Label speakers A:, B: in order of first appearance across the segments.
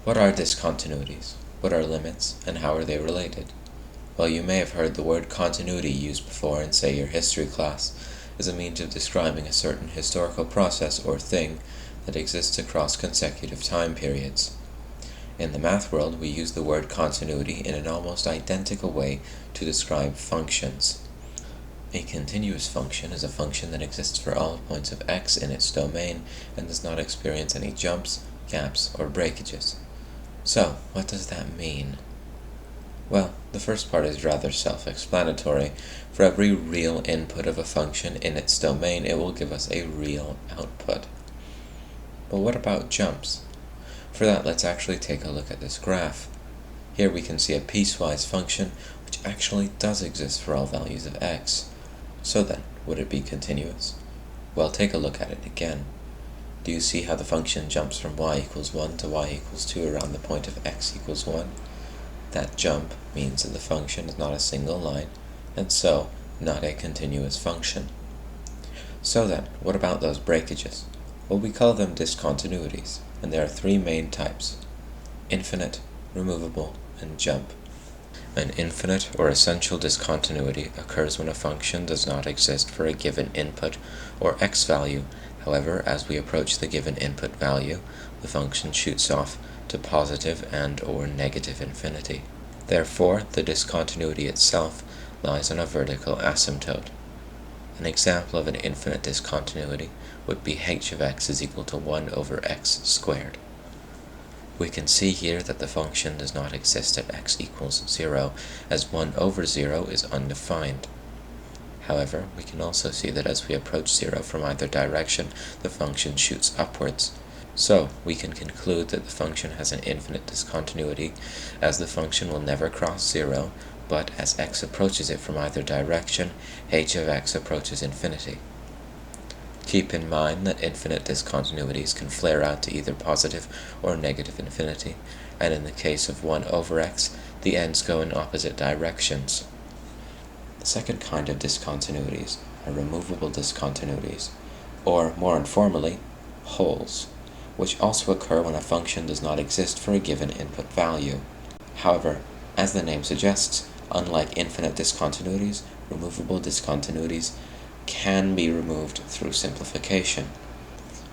A: What are discontinuities? What are limits, and how are they related? Well, you may have heard the word continuity used before in, say, your history class as a means of describing a certain historical process or thing that exists across consecutive time periods. In the math world, we use the word continuity in an almost identical way to describe functions. A continuous function is a function that exists for all points of x in its domain and does not experience any jumps, gaps, or breakages. So, what does that mean? Well, the first part is rather self-explanatory. For every real input of a function in its domain, it will give us a real output. But what about jumps? For that, let's actually take a look at this graph. Here we can see a piecewise function which actually does exist for all values of x. So then, would it be continuous? Well, take a look at it again. Do you see how the function jumps from y equals 1 to y equals 2 around the point of x equals 1? That jump means that the function is not a single line, and so not a continuous function. So then, what about those breakages? Well, we call them discontinuities, and there are three main types: infinite, removable, and jump. An infinite or essential discontinuity occurs when a function does not exist for a given input or x value. However, as we approach the given input value, the function shoots off to positive and/or negative infinity. Therefore, the discontinuity itself lies on a vertical asymptote. An example of an infinite discontinuity would be h of x is equal to 1 over x squared. We can see here that the function does not exist at x equals 0, as 1 over 0 is undefined. However, we can also see that as we approach 0 from either direction, the function shoots upwards. So, we can conclude that the function has an infinite discontinuity, as the function will never cross 0, but as x approaches it from either direction, h of x approaches infinity. Keep in mind that infinite discontinuities can flare out to either positive or negative infinity, and in the case of 1 over x, the ends go in opposite directions. The second kind of discontinuities are removable discontinuities, or more informally, holes, which also occur when a function does not exist for a given input value. However, as the name suggests, unlike infinite discontinuities, removable discontinuities can be removed through simplification.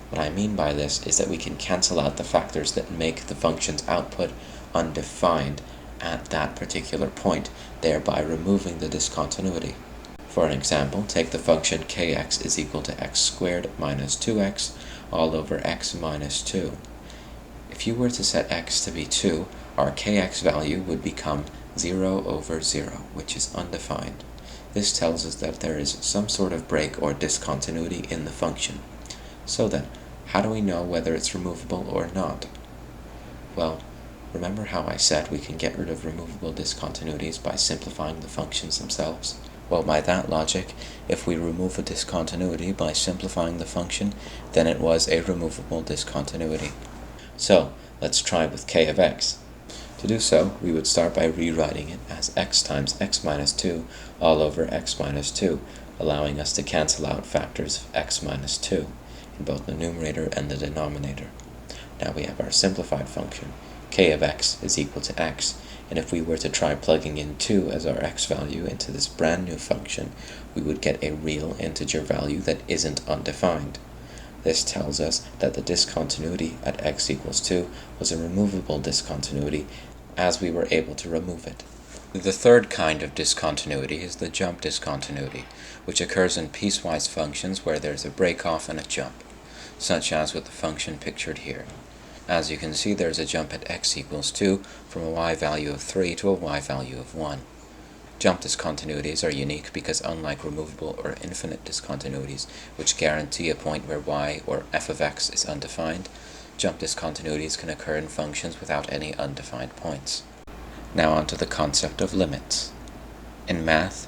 A: What I mean by this is that we can cancel out the factors that make the function's output undefined at that particular point, thereby removing the discontinuity. For an example, take the function kx is equal to x squared minus 2x all over x minus 2. If you were to set x to be 2, our kx value would become 0 over 0, which is undefined. This tells us that there is some sort of break or discontinuity in the function. So then, how do we know whether it's removable or not? Well, remember how I said we can get rid of removable discontinuities by simplifying the functions themselves? Well, by that logic, if we remove a discontinuity by simplifying the function, then it was a removable discontinuity. So, let's try with k of x. To do so, we would start by rewriting it as x times x minus 2 all over x minus 2, allowing us to cancel out factors of x minus 2 in both the numerator and the denominator. Now we have our simplified function. K of x is equal to x, and if we were to try plugging in 2 as our x value into this brand new function, we would get a real integer value that isn't undefined. This tells us that the discontinuity at x equals 2 was a removable discontinuity, as we were able to remove it. The third kind of discontinuity is the jump discontinuity, which occurs in piecewise functions where there's a break-off and a jump, such as with the function pictured here. As you can see, there's a jump at x equals 2 from a y value of 3 to a y value of 1. Jump discontinuities are unique because unlike removable or infinite discontinuities, which guarantee a point where y or f of x is undefined, jump discontinuities can occur in functions without any undefined points. Now on to the concept of limits. In math,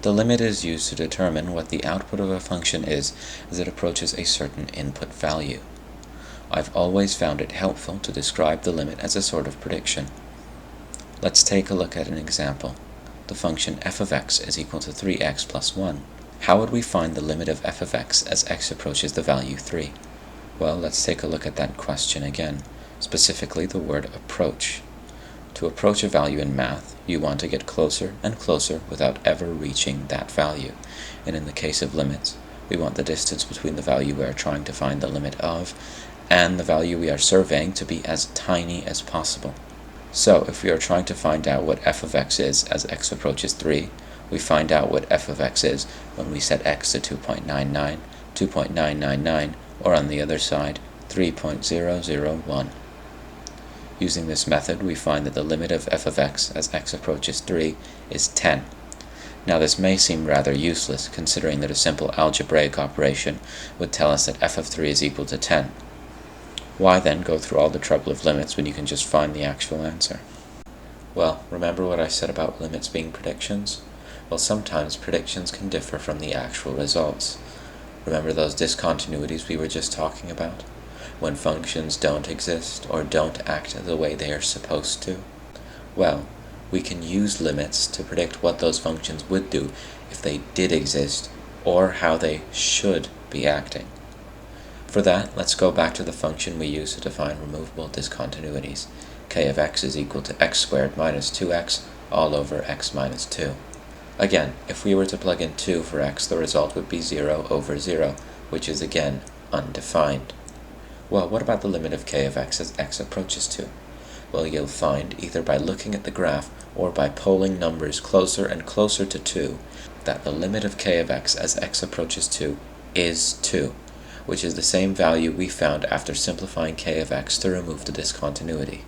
A: the limit is used to determine what the output of a function is as it approaches a certain input value. I've always found it helpful to describe the limit as a sort of prediction. Let's take a look at an example. The function f of x is equal to 3x plus 1. How would we find the limit of f of x as x approaches the value 3? Well, let's take a look at that question again. specifically the word approach. To approach a value in math, you want to get closer and closer without ever reaching that value. And in the case of limits, we want the distance between the value we are trying to find the limit of and the value we are surveying to be as tiny as possible. So if we are trying to find out what f of x is as x approaches 3, we find out what f of x is when we set x to 2.99, 2.999, or on the other side, 3.001. Using this method, we find that the limit of f of x as x approaches 3 is 10. Now this may seem rather useless, considering that a simple algebraic operation would tell us that f of 3 is equal to 10. Why then go through all the trouble of limits when you can just find the actual answer? Well, remember what I said about limits being predictions? Well, sometimes predictions can differ from the actual results. Remember those discontinuities we were just talking about? When functions don't exist or don't act the way they are supposed to? Well, we can use limits to predict what those functions would do if they did exist, or how they should be acting. For that, let's go back to the function we use to define removable discontinuities. K of x is equal to x squared minus 2x all over x minus 2. Again, if we were to plug in 2 for x, the result would be 0 over 0, which is again undefined. Well, what about the limit of k of x as x approaches 2? Well, you'll find, either by looking at the graph or by polling numbers closer and closer to 2, that the limit of k of x as x approaches 2 is 2, which is the same value we found after simplifying k of x to remove the discontinuity.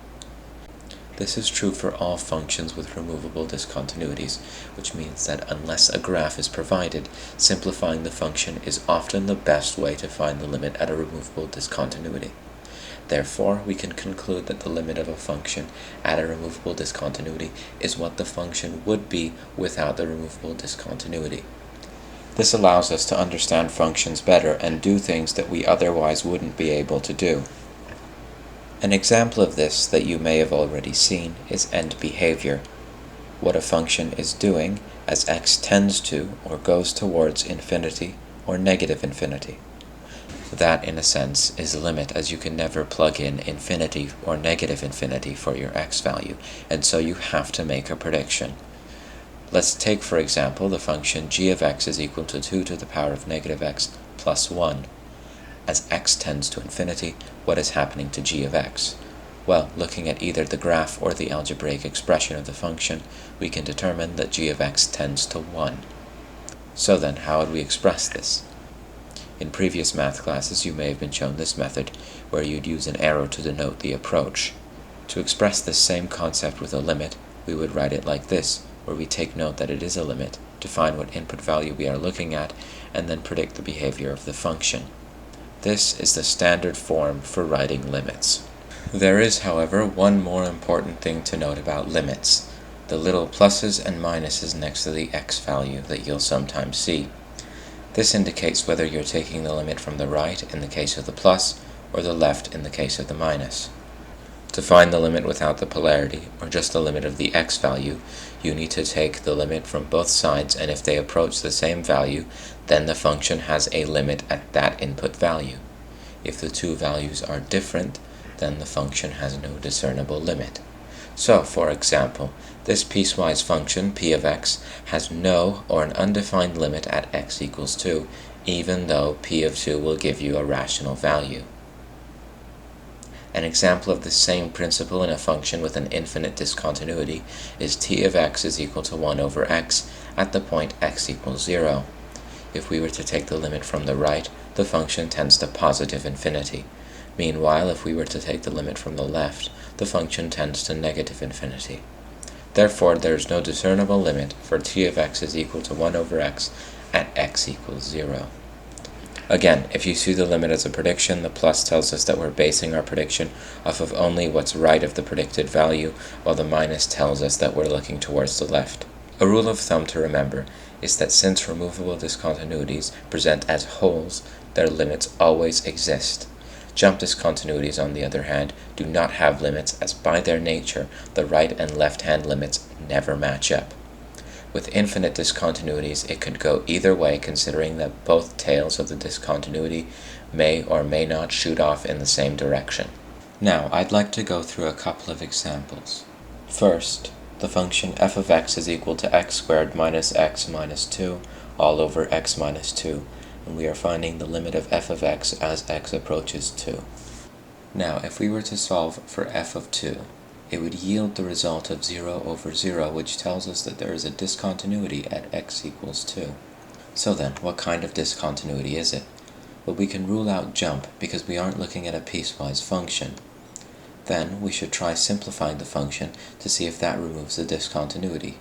A: This is true for all functions with removable discontinuities, which means that unless a graph is provided, simplifying the function is often the best way to find the limit at a removable discontinuity. Therefore, we can conclude that the limit of a function at a removable discontinuity is what the function would be without the removable discontinuity. This allows us to understand functions better and do things that we otherwise wouldn't be able to do. An example of this that you may have already seen is end behavior, what a function is doing as x tends to or goes towards infinity or negative infinity. That, in a sense, is a limit, as you can never plug in infinity or negative infinity for your x value, and so you have to make a prediction. Let's take, for example, the function g of x is equal to 2 to the power of negative x plus 1. As x tends to infinity, what is happening to g of x? Well, looking at either the graph or the algebraic expression of the function, we can determine that g of x tends to 1. So then, how would we express this? In previous math classes, you may have been shown this method, where you'd use an arrow to denote the approach. To express this same concept with a limit, we would write it like this, where we take note that it is a limit, define what input value we are looking at, and then predict the behavior of the function. This is the standard form for writing limits. There is, however, one more important thing to note about limits, the little pluses and minuses next to the x value that you'll sometimes see. This indicates whether you're taking the limit from the right in the case of the plus, or the left in the case of the minus. To find the limit without the polarity, or just the limit of the x value, you need to take the limit from both sides, and if they approach the same value, then the function has a limit at that input value. If the two values are different, then the function has no discernible limit. So, for example, this piecewise function, p of x, has no or an undefined limit at x equals 2, even though p of 2 will give you a rational value. An example of the same principle in a function with an infinite discontinuity is t of x is equal to 1 over x at the point x equals 0. If we were to take the limit from the right, the function tends to positive infinity. Meanwhile, if we were to take the limit from the left, the function tends to negative infinity. Therefore, there is no discernible limit for t of x is equal to 1 over x at x equals 0. Again, if you see the limit as a prediction, the plus tells us that we're basing our prediction off of only what's right of the predicted value, while the minus tells us that we're looking towards the left. A rule of thumb to remember is that since removable discontinuities present as wholes, their limits always exist. Jump discontinuities, on the other hand, do not have limits, as by their nature, the right and left-hand limits never match up. With infinite discontinuities, it could go either way, considering that both tails of the discontinuity may or may not shoot off in the same direction. Now, I'd like to go through a couple of examples. First, the function f of x is equal to x squared minus x minus 2 all over x minus 2, and we are finding the limit of f of x as x approaches 2. Now, if we were to solve for f of 2, it would yield the result of 0 over 0, which tells us that there is a discontinuity at x equals 2. So then, what kind of discontinuity is it? Well, we can rule out jump because we aren't looking at a piecewise function. Then we should try simplifying the function to see if that removes the discontinuity.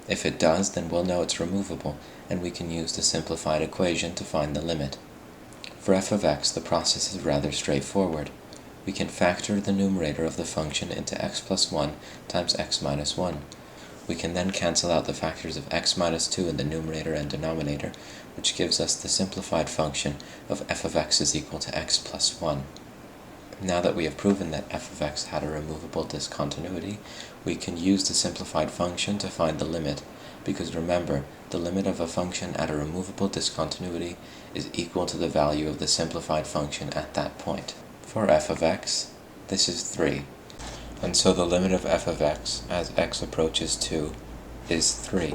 A: If it does, then we'll know it's removable, and we can use the simplified equation to find the limit. For f of x, the process is rather straightforward. We can factor the numerator of the function into x plus 1 times x minus 1. We can then cancel out the factors of x minus 2 in the numerator and denominator, which gives us the simplified function of f of x is equal to x plus 1. Now that we have proven that f of x had a removable discontinuity, we can use the simplified function to find the limit, because remember, the limit of a function at a removable discontinuity is equal to the value of the simplified function at that point. For f of x, this is 3, and so the limit of f of x as x approaches 2 is 3.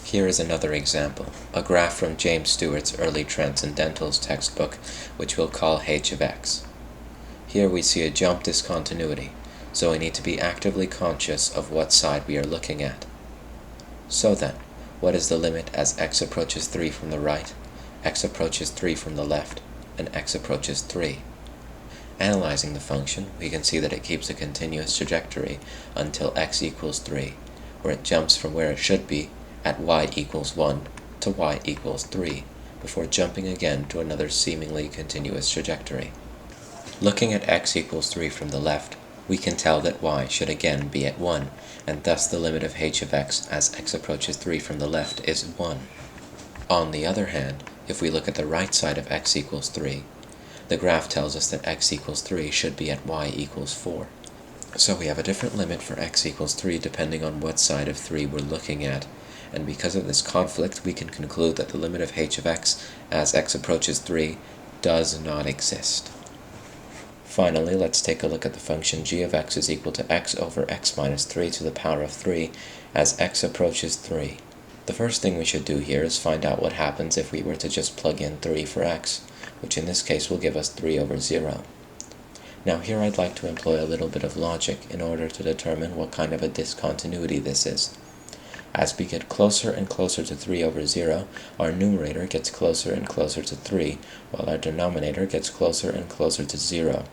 A: Here is another example, a graph from James Stewart's Early Transcendentals textbook, which we'll call h of x. Here we see a jump discontinuity, so we need to be actively conscious of what side we are looking at. So then, what is the limit as x approaches 3 from the right, x approaches 3 from the left, and x approaches 3? Analyzing the function, we can see that it keeps a continuous trajectory until x equals 3, where it jumps from where it should be at y equals 1 to y equals 3, before jumping again to another seemingly continuous trajectory. Looking at x equals 3 from the left, we can tell that y should again be at 1, and thus the limit of h of x as x approaches 3 from the left is 1. On the other hand, if we look at the right side of x equals 3, the graph tells us that x equals 3 should be at y equals 4. So we have a different limit for x equals 3 depending on what side of 3 we're looking at, and because of this conflict we can conclude that the limit of h of x as x approaches 3 does not exist. Finally, let's take a look at the function g of x is equal to x over x minus 3 to the power of 3 as x approaches 3. The first thing we should do here is find out what happens if we were to just plug in 3 for x, which in this case will give us 3 over 0. Now here I'd like to employ a little bit of logic in order to determine what kind of a discontinuity this is. As we get closer and closer to 3 over 0, our numerator gets closer and closer to 3, while our denominator gets closer and closer to 0.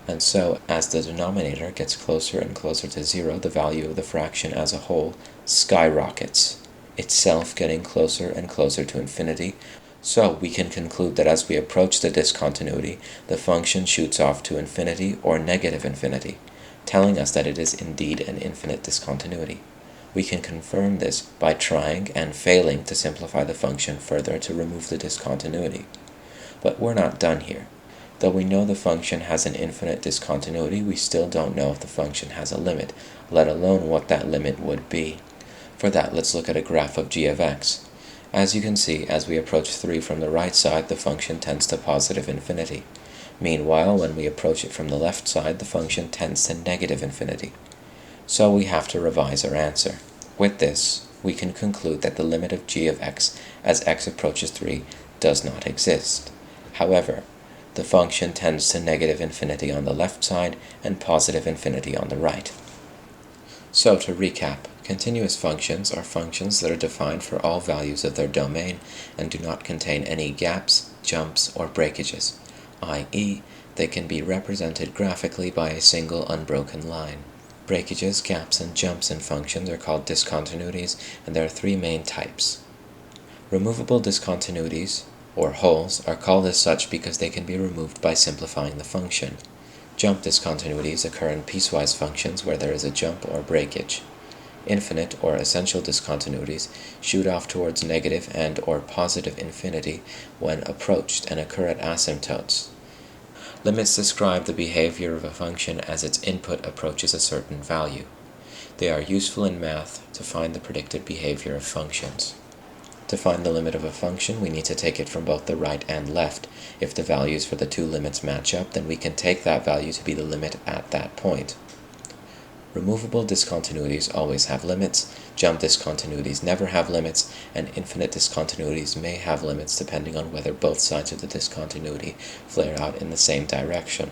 A: And so, as the denominator gets closer and closer to 0, the value of the fraction as a whole skyrockets, itself getting closer and closer to infinity. So we can conclude that as we approach the discontinuity, the function shoots off to infinity or negative infinity, telling us that it is indeed an infinite discontinuity. We can confirm this by trying and failing to simplify the function further to remove the discontinuity. But we're not done here. Though we know the function has an infinite discontinuity, we still don't know if the function has a limit, let alone what that limit would be. For that, let's look at a graph of g of x. As you can see, as we approach 3 from the right side, the function tends to positive infinity. Meanwhile, when we approach it from the left side, the function tends to negative infinity. So we have to revise our answer. With this, we can conclude that the limit of g of x as x approaches 3 does not exist. However, the function tends to negative infinity on the left side and positive infinity on the right. So to recap, continuous functions are functions that are defined for all values of their domain and do not contain any gaps, jumps, or breakages, i.e., they can be represented graphically by a single unbroken line. Breakages, gaps, and jumps in functions are called discontinuities, and there are 3 main types. Removable discontinuities, or holes, are called as such because they can be removed by simplifying the function. Jump discontinuities occur in piecewise functions where there is a jump or breakage. Infinite or essential discontinuities shoot off towards negative and or positive infinity when approached and occur at asymptotes. Limits describe the behavior of a function as its input approaches a certain value. They are useful in math to find the predicted behavior of functions. To find the limit of a function, we need to take it from both the right and left. If the values for the two limits match up, then we can take that value to be the limit at that point. Removable discontinuities always have limits, jump discontinuities never have limits, and infinite discontinuities may have limits depending on whether both sides of the discontinuity flare out in the same direction.